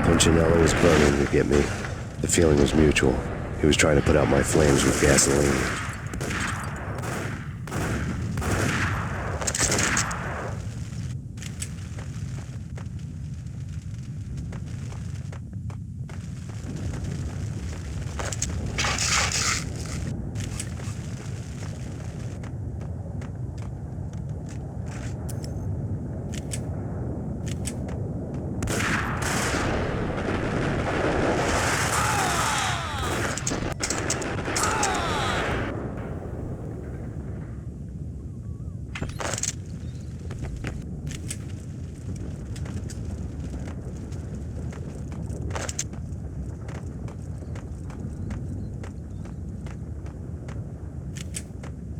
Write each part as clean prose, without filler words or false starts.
Punchinello was burning to get me. The feeling was mutual. He was trying to put out my flames with gasoline.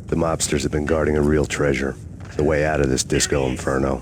The mobsters have been guarding a real treasure, the way out of this disco inferno.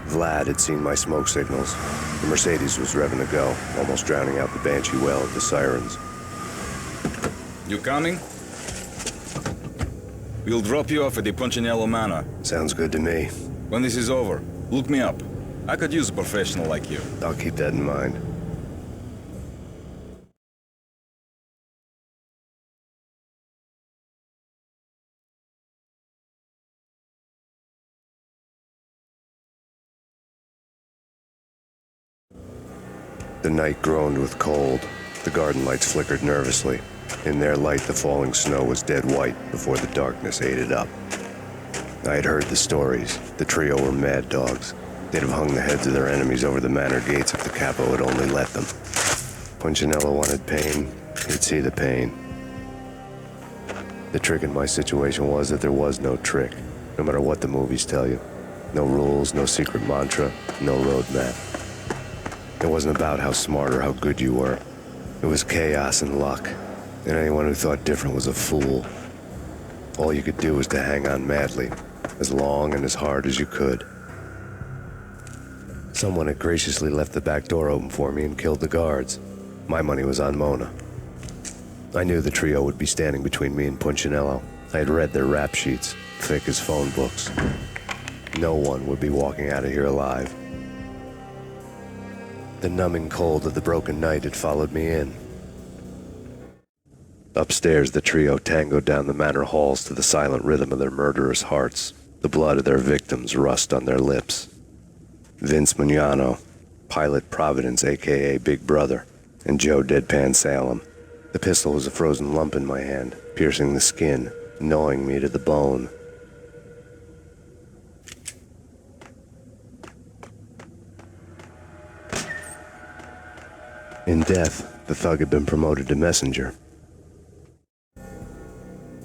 Vlad had seen my smoke signals. The Mercedes was revving to go, almost drowning out the Banshee well of the sirens. You coming? We'll drop you off at the Punchinello Manor. Sounds good to me. When this is over, look me up. I could use a professional like you. I'll keep that in mind. The night groaned with cold. The garden lights flickered nervously. In their light, the falling snow was dead white before the darkness ate it up. I had heard the stories. The trio were mad dogs. They'd have hung the heads of their enemies over the manor gates if the capo had only let them. Punchinello wanted Payne. He'd see the pain. The trick in my situation was that there was no trick, no matter what the movies tell you. No rules, no secret mantra, no roadmap. It wasn't about how smart or how good you were. It was chaos and luck, and anyone who thought different was a fool. All you could do was to hang on madly, as long and as hard as you could. Someone had graciously left the back door open for me and killed the guards. My money was on Mona. I knew the trio would be standing between me and Punchinello. I had read their rap sheets, thick as phone books. No one would be walking out of here alive. The numbing cold of the broken night had followed me in. Upstairs, the trio tangoed down the manor halls to the silent rhythm of their murderous hearts, the blood of their victims rust on their lips. Vince Mugnano, Pilot Providence, a.k.a. Big Brother, and Joe Deadpan Salem. The pistol was a frozen lump in my hand, piercing the skin, gnawing me to the bone. In death, the thug had been promoted to messenger.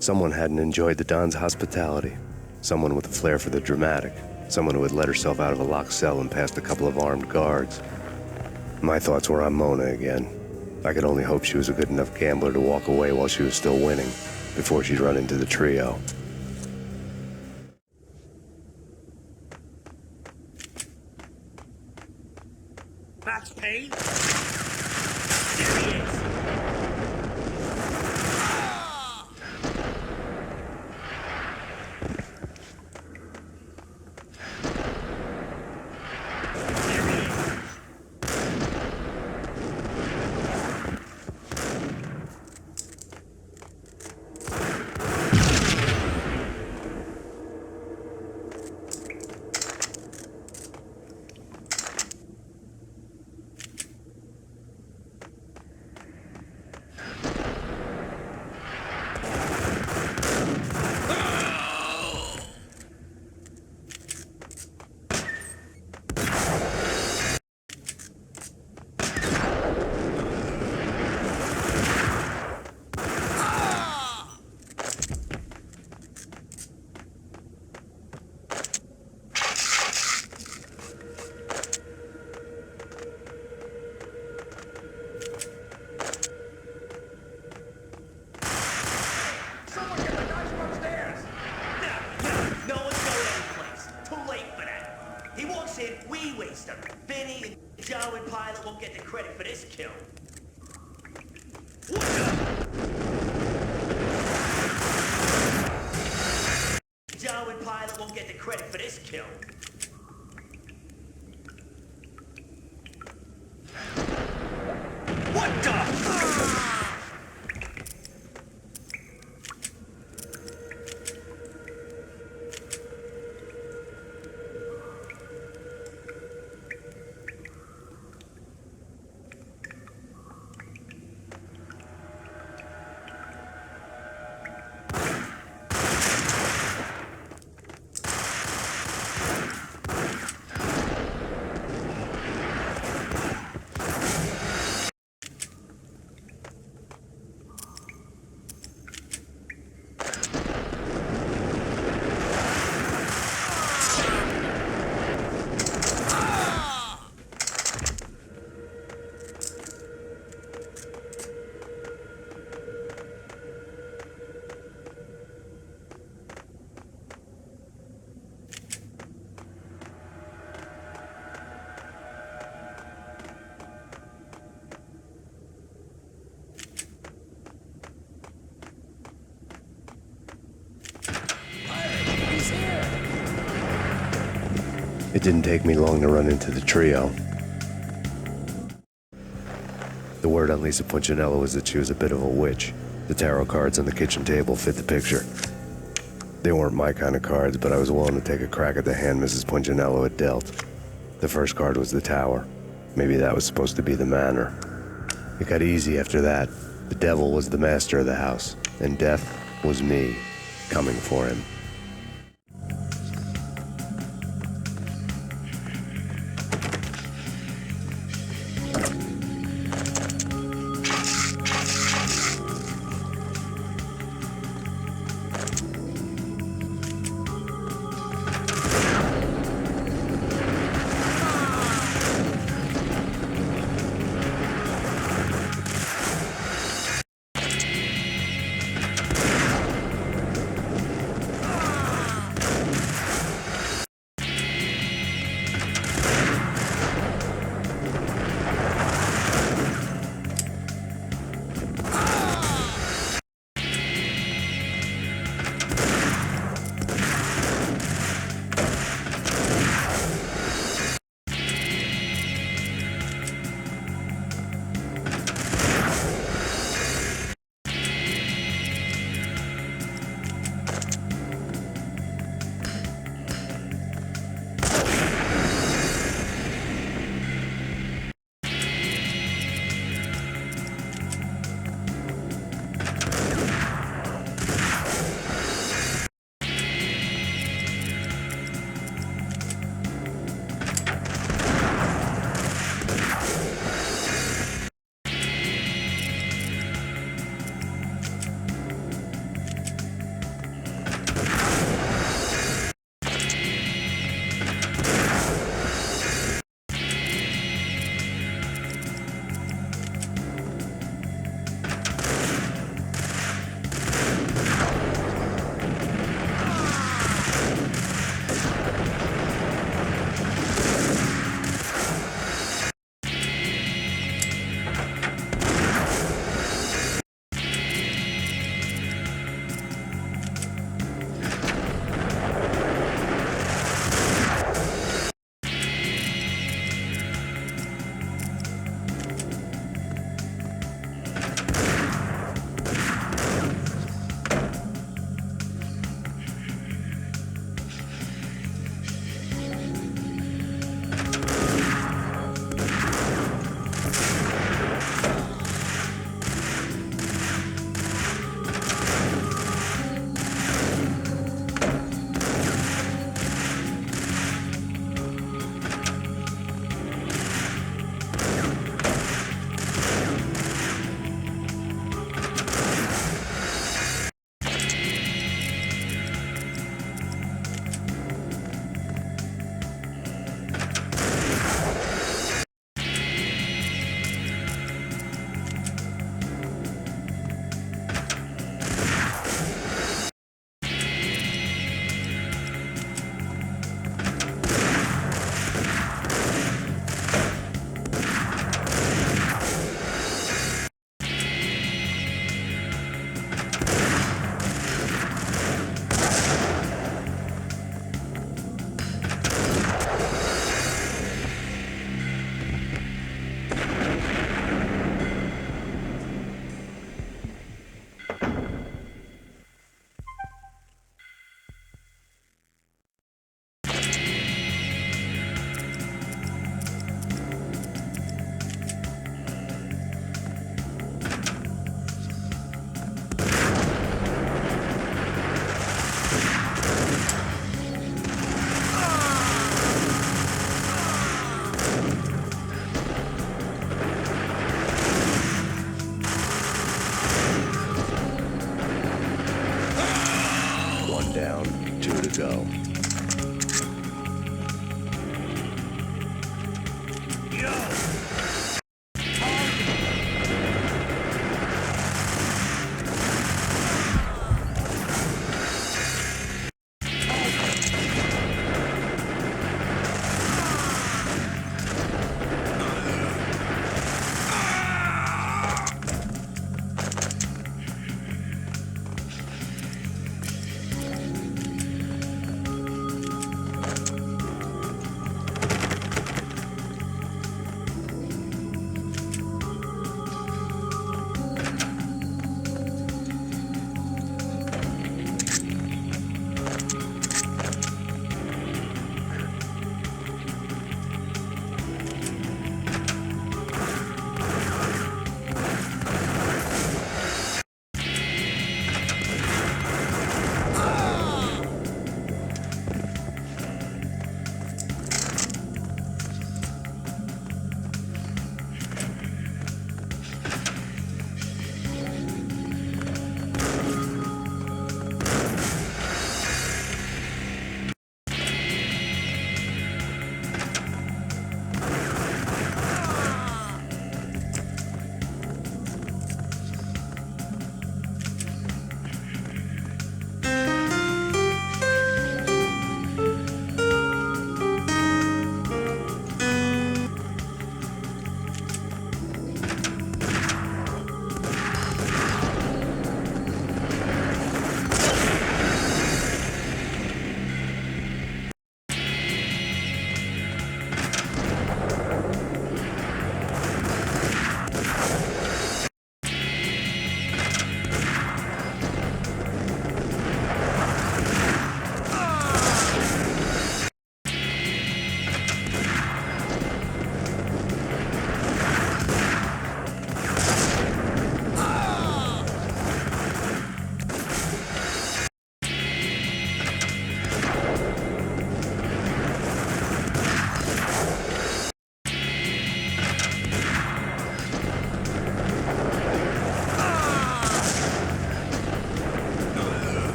Someone hadn't enjoyed the Don's hospitality. Someone with a flair for the dramatic. Someone who had let herself out of a locked cell and past a couple of armed guards. My thoughts were on Mona again. I could only hope she was a good enough gambler to walk away while she was still winning, before she'd run into the trio. That's Payne. There he is. We waste them. Benny and Joe and Pilot won't get the credit for this kill. What the? Joe and Pilot won't get the credit for this kill. What the? It didn't take me long to run into the trio. The word on Lisa Punchinello was that she was a bit of a witch. The tarot cards on the kitchen table fit the picture. They weren't my kind of cards, but I was willing to take a crack at the hand Mrs. Punchinello had dealt. The first card was the tower. Maybe that was supposed to be the manor. It got easy after that. The devil was the master of the house, and death was me, coming for him.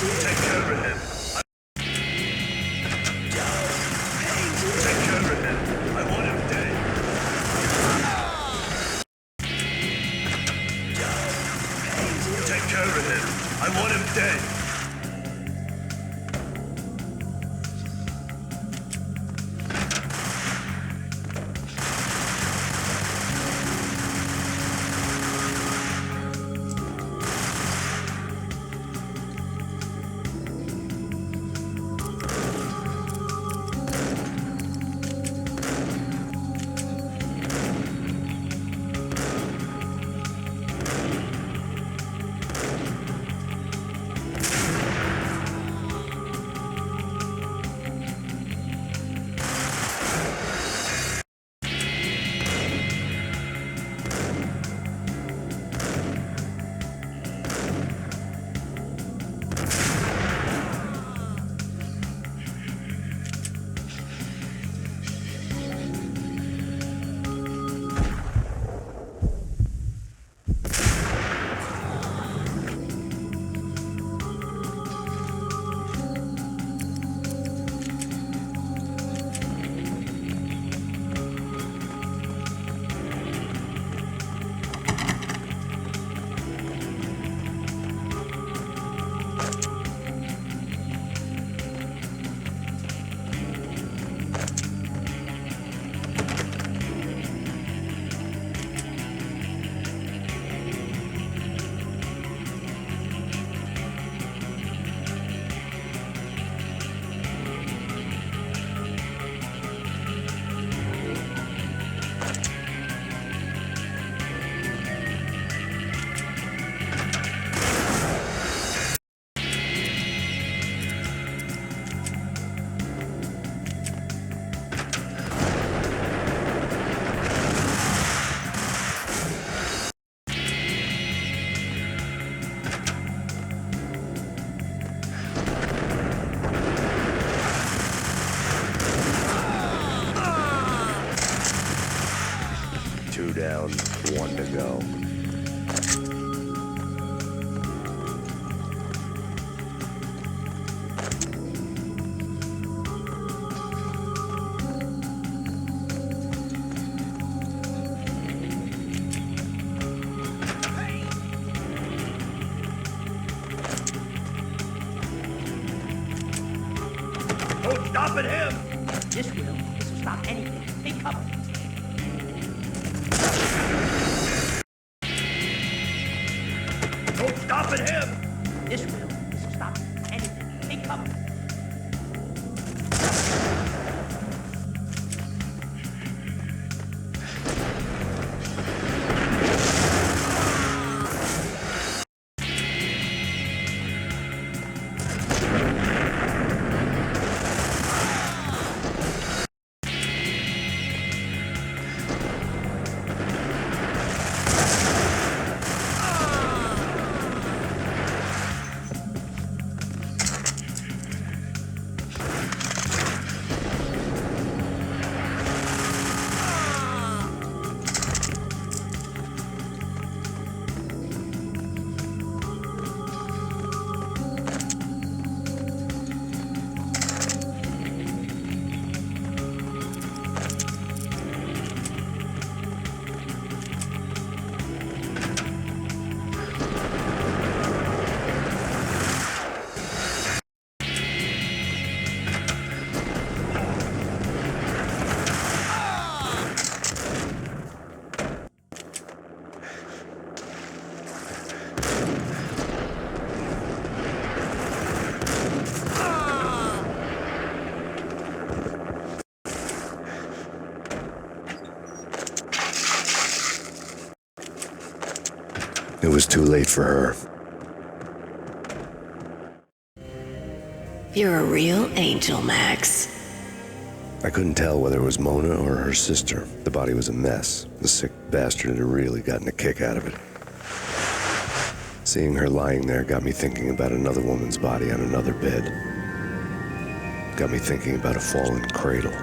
Take care of him. Take care of him. I want him dead. Take care of him. I want him dead. Two down, one to go. Don't stop at him! This will stop anything. Take cover. Don't stop at him! This will stop anything. Take cover. It was too late for her. You're a real angel, Max. I couldn't tell whether it was Mona or her sister. The body was a mess. The sick bastard had really gotten a kick out of it. Seeing her lying there got me thinking about another woman's body on another bed. Got me thinking about a fallen cradle.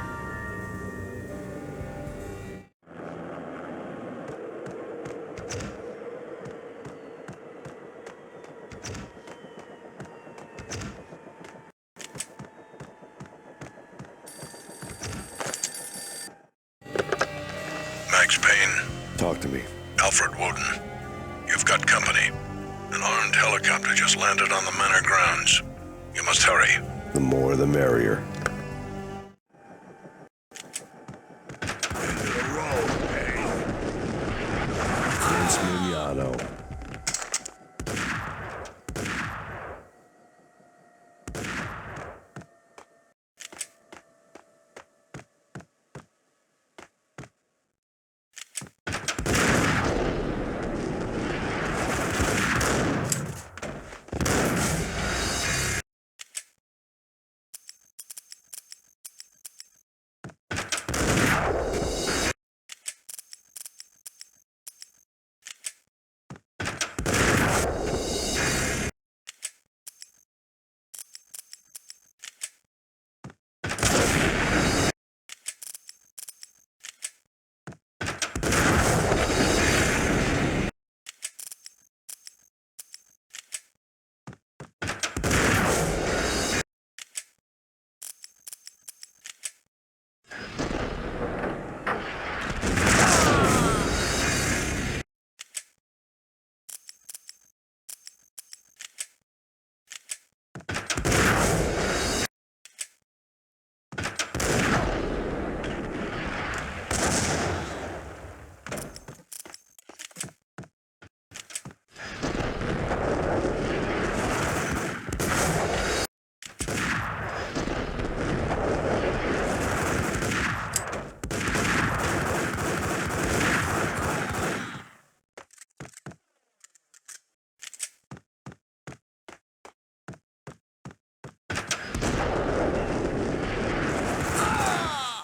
Payne. Talk to me. Alfred Woden. You've got company. An armed helicopter just landed on the Manor grounds. You must hurry. The more the merrier. Into the road, Payne. Vince Mignano.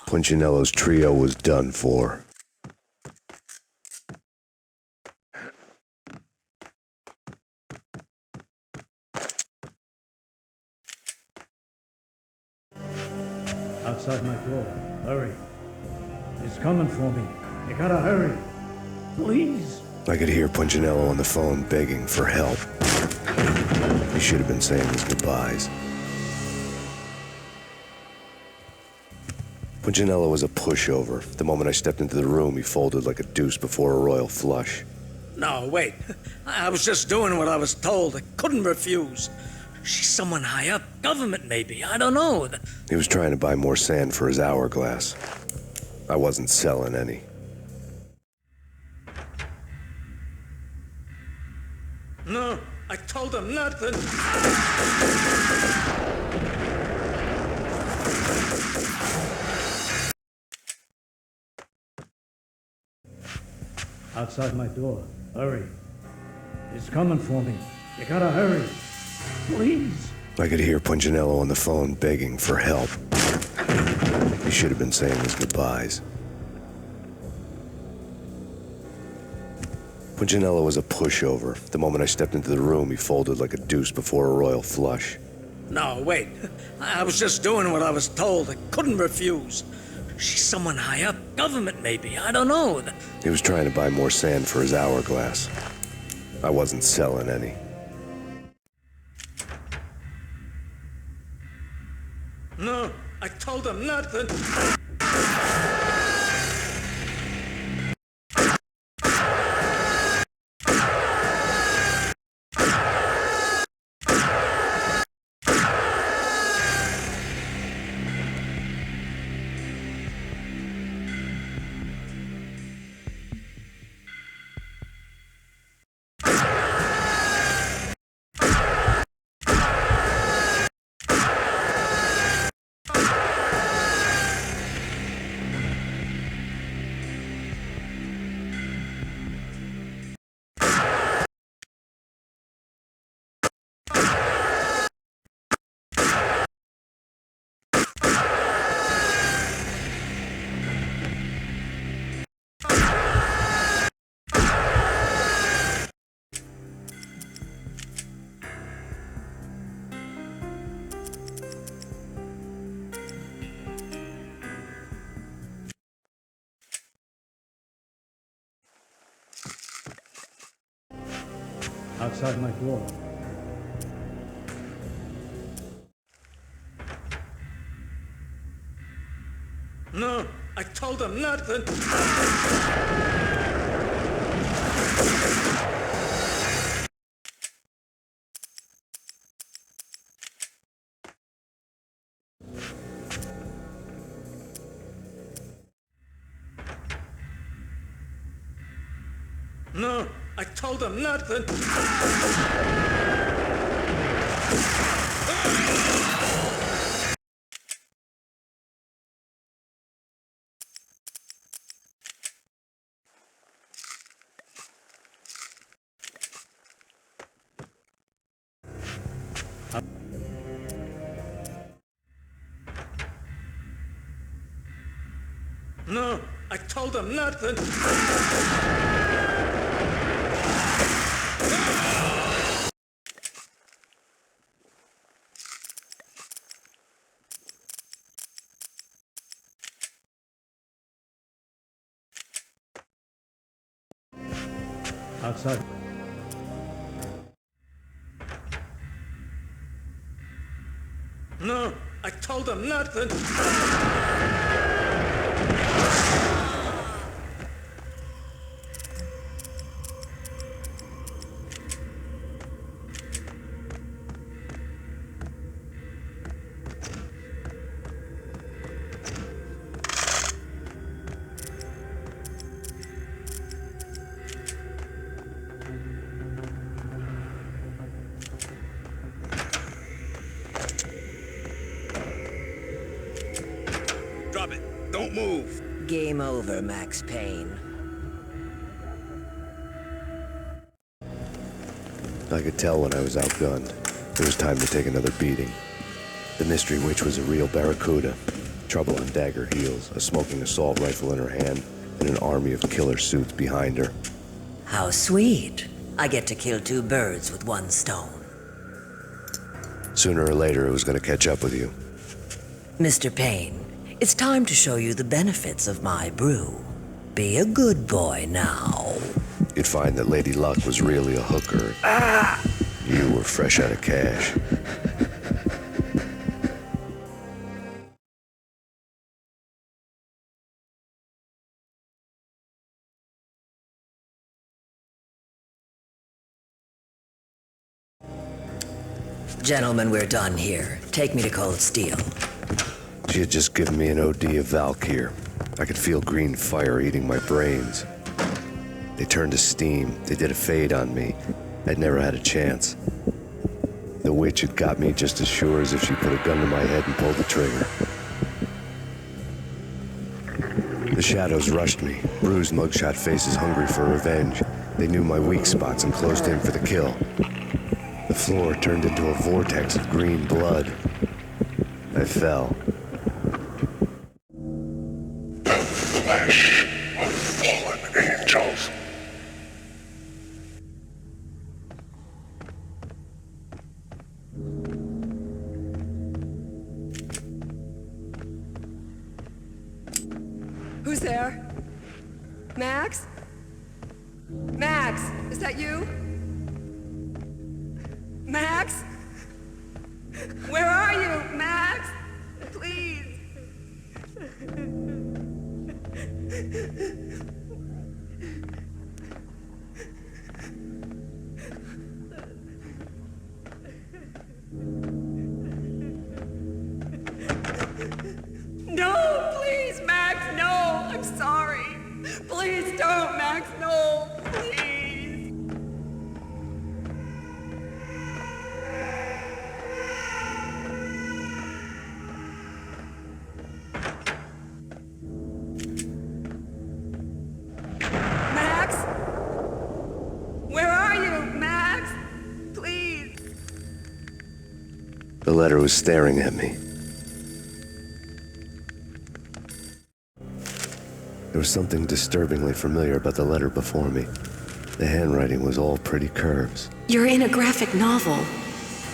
Punchinello's trio was done for. Outside my door. Hurry. It's coming for me. You gotta hurry. Please. I could hear Punchinello on the phone begging for help. He should have been saying his goodbyes. Punchinello was a pushover. The moment I stepped into the room, he folded like a deuce before a royal flush. No, wait. I was just doing what I was told. I couldn't refuse. She's someone high up. Government, maybe. I don't know. He was trying to buy more sand for his hourglass. I wasn't selling any. No, I told him nothing. Outside my door. Hurry. It's coming for me. You gotta hurry. Please. I could hear Punchinello on the phone begging for help. He should have been saying his goodbyes. Punchinello was a pushover. The moment I stepped into the room, he folded like a deuce before a royal flush. No, wait. I was just doing what I was told. I couldn't refuse. She's someone high up. Government, maybe. I don't know. He was trying to buy more sand for his hourglass. I wasn't selling any. No, I told him nothing. Outside my door. No, I told him nothing. No, I told him nothing. No, I told him nothing. Outside. No, I told him nothing. Drop it. Don't move. Game over, Max Payne. I could tell when I was outgunned. It was time to take another beating. The mystery witch was a real barracuda. Trouble on dagger heels, a smoking assault rifle in her hand, and an army of killer suits behind her. How sweet. I get to kill two birds with one stone. Sooner or later, it was going to catch up with you. Mr. Payne, it's time to show you the benefits of my brew. Be a good boy now. You'd find that Lady Luck was really a hooker. You were fresh out of cash. Gentlemen, we're done here. Take me to Cold Steel. She had just given me an OD of Valkyr. I could feel green fire eating my brains. They turned to steam. They did a fade on me. I'd never had a chance. The witch had got me just as sure as if she put a gun to my head and pulled the trigger. The shadows rushed me. Bruised mugshot faces hungry for revenge. They knew my weak spots and closed in for the kill. The floor turned into a vortex of green blood. I fell. Flesh of fallen angels. Who's there? Max? Max, is that you? Max? Where are you, Max? Please. No, please, Max, no. I'm sorry. Please don't, Max, no. Please. Max? Where are you, Max? Please. The letter was staring at me. There was something disturbingly familiar about the letter before me. The handwriting was all pretty curves. You're in a graphic novel.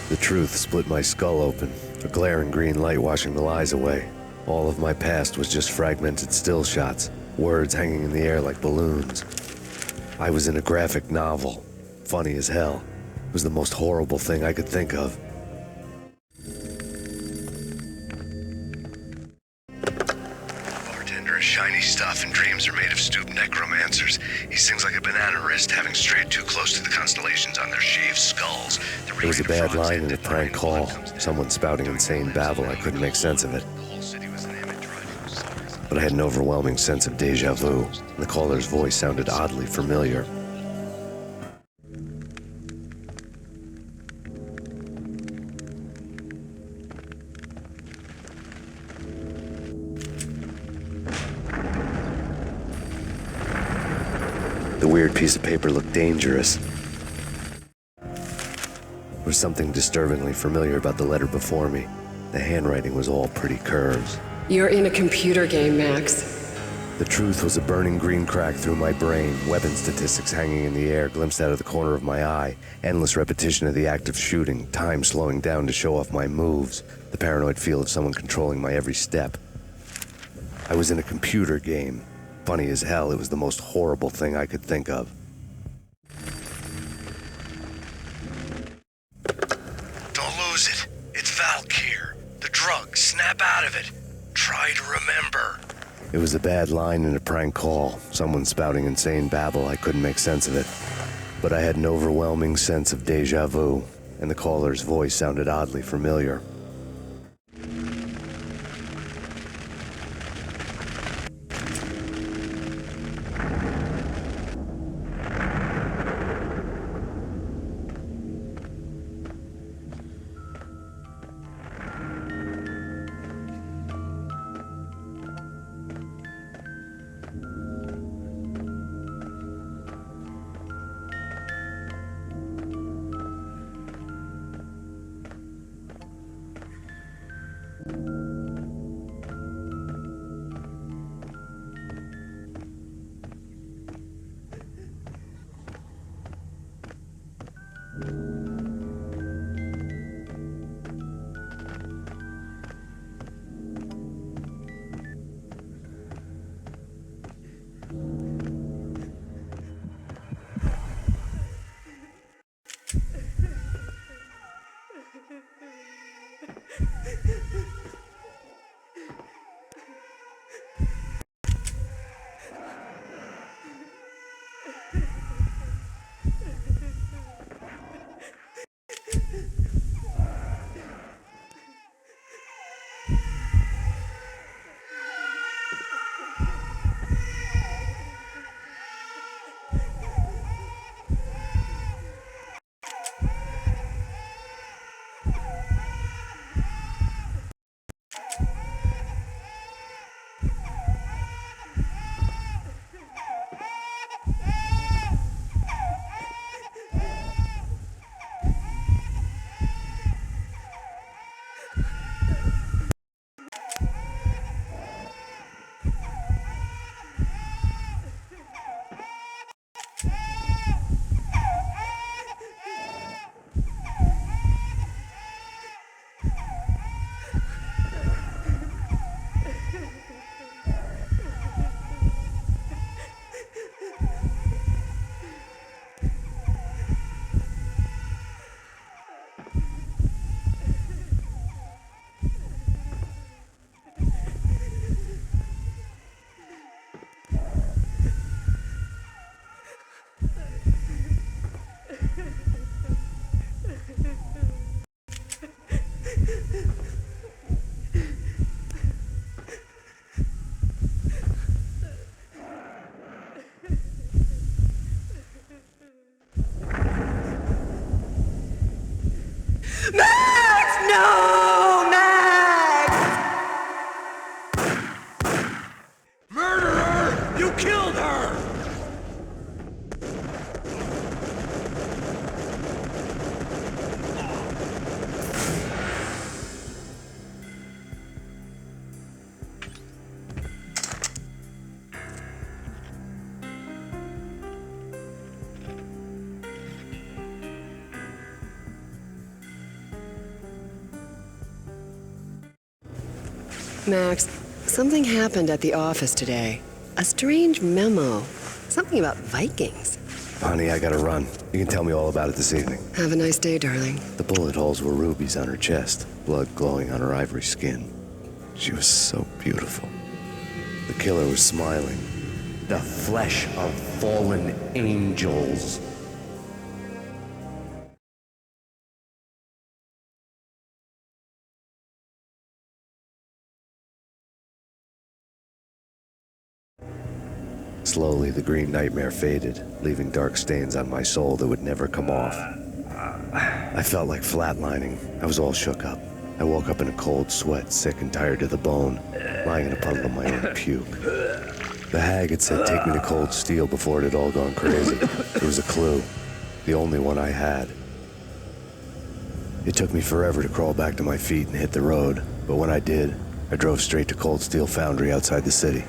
The truth split my skull open, a glaring green light washing the lies away. All of my past was just fragmented still shots, words hanging in the air like balloons. I was in a graphic novel. Funny as hell. It was the most horrible thing I could think of. Bartender is shot. shiny stuff, and dreams are made of stooped necromancers. He sings like a banana wrist, having strayed too close to the constellations on their shaved skulls. It was a bad line in a prank call. Someone spouting insane babble. I couldn't make sense of it. But I had an overwhelming sense of deja vu. The caller's voice sounded oddly familiar. The weird piece of paper looked dangerous. There was something disturbingly familiar about the letter before me. The handwriting was all pretty curves. You're in a computer game, Max. The truth was a burning green crack through my brain, weapon statistics hanging in the air, glimpsed out of the corner of my eye, endless repetition of the act of shooting, time slowing down to show off my moves, the paranoid feel of someone controlling my every step. I was in a computer game. Funny as hell, it was the most horrible thing I could think of. Don't lose it. It's Valkyr. The drug. Snap out of it. Try to remember. It was a bad line in a prank call. Someone spouting insane babble. I couldn't make sense of it. But I had an overwhelming sense of deja vu, and the caller's voice sounded oddly familiar. Max! No! Max! Murderer! You killed her! Max, something happened at the office today. A strange memo. Something about Vikings. Honey, I gotta run. You can tell me all about it this evening. Have a nice day, darling. The bullet holes were rubies on her chest, blood glowing on her ivory skin. She was so beautiful. The killer was smiling. The flesh of fallen angels. Slowly, the green nightmare faded, leaving dark stains on my soul that would never come off. I felt like flatlining. I was all shook up. I woke up in a cold sweat, sick and tired to the bone, lying in a puddle of my own puke. The hag had said take me to Cold Steel before it had all gone crazy. It was a clue, the only one I had. It took me forever to crawl back to my feet and hit the road, but when I did, I drove straight to Cold Steel Foundry outside the city.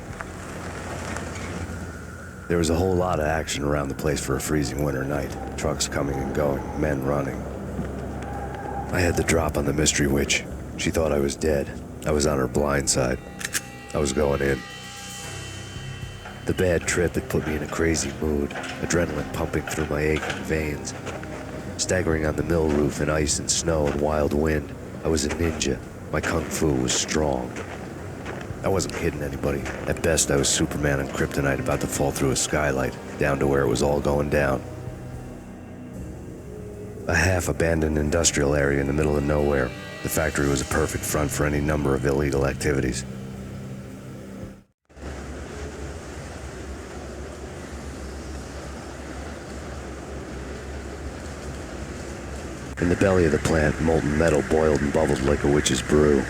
There was a whole lot of action around the place for a freezing winter night. Trucks coming and going, men running. I had the drop on the mystery witch. She thought I was dead. I was on her blind side. I was going in. The bad trip had put me in a crazy mood, adrenaline pumping through my aching veins. Staggering on the mill roof in ice and snow and wild wind, I was a ninja. My kung fu was strong. I wasn't kidding anybody. At best, I was Superman on kryptonite about to fall through a skylight, down to where it was all going down. A half-abandoned industrial area in the middle of nowhere. The factory was a perfect front for any number of illegal activities. In the belly of the plant, molten metal boiled and bubbled like a witch's brew.